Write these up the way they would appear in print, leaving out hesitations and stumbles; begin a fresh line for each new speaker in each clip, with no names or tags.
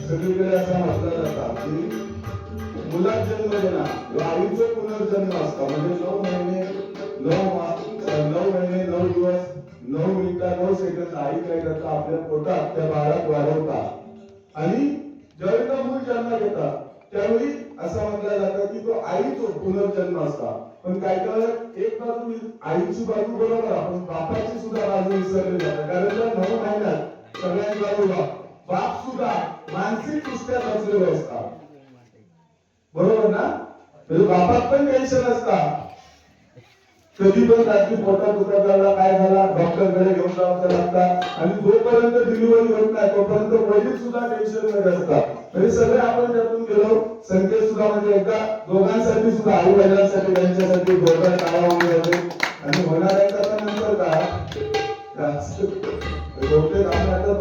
सगळीकडे असा म्हटलं जातं की मुलात जन्म देणं आईचं पुनर्जन्म असतो. म्हणजे 9 महिने 9 दिवस 9 मिनिटं 9 सेकंद आई काय करतात आपल्या पोटात त्या बाळात वाढवतात आणि ज्यावेळेला मूल जन्म घेतात त्यावेळी असं म्हटलं जातं की तो आईचा पुनर्जन्म असता. पण काय काय एक बाजू आईची बाजू बरोबर आपण बापाची सुद्धा बाजू विसरली जाते. कारण त्या 9 महिन्यात सगळ्यात बाजूला बाप सुद्धा मानसिक दृष्ट्या बसलेलो असतात. बरोबर ना? म्हणजे बापात पण टेन्शन असतात. कधी पण रात्री पोटात दुखत झाला काय झाला डॉक्टरकडे घेऊन जावं लागतात आणि जोपर्यंत डिलिव्हरी होत नाही तोपर्यंत वडील सुद्धा टेन्शन मध्ये असतात. म्हणजे सगळे आपण त्यातून गेलो संकेत सुद्धा म्हणजे एकदा दोघांसाठी सुद्धा आई वडिलांसाठी त्यांच्यासाठी दोघांना टाळावून जाते आणि होणाऱ्या नंतर का बहुतेक आपण आता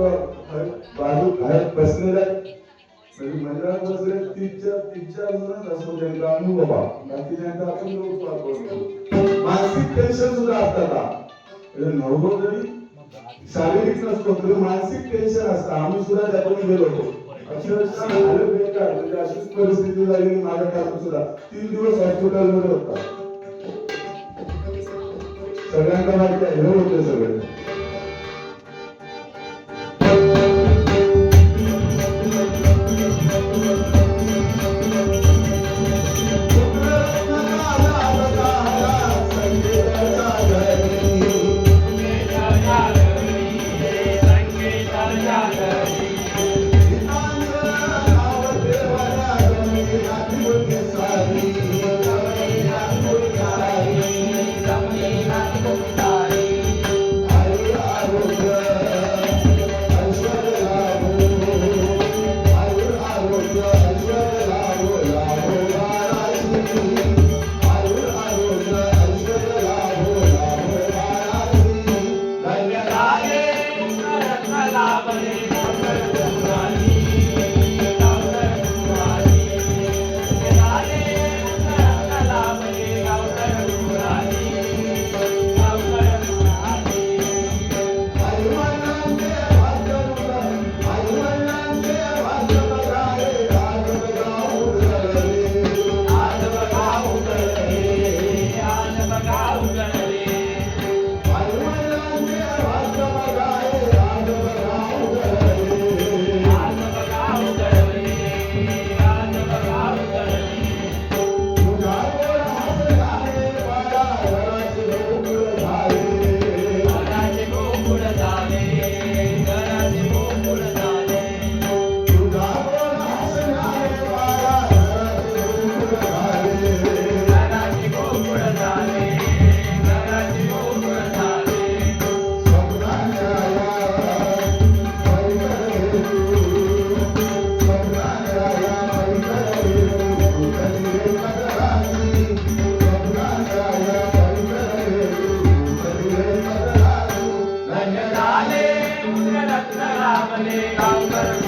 बाजू बाहेर बसलेल्या मंदिरात बसले तिच्या असतो त्यांचा अनुभव बाकी त्यांचा आपण मानसिक टेन्शन सुद्धा असतात. नवरोजरी शारीरिक नसतो तर मानसिक टेन्शन असतं. आम्ही सुद्धा त्यातून गेलो होतो. अक्षरशः झालं बेकार म्हणजे अशीच परिस्थिती झाली माझ्या काळात सुद्धा 3 दिवस हॉस्पिटलमध्ये होता. सगळ्यांना माहिती आहे हे होते सगळे.
रत्न लाभले गावकर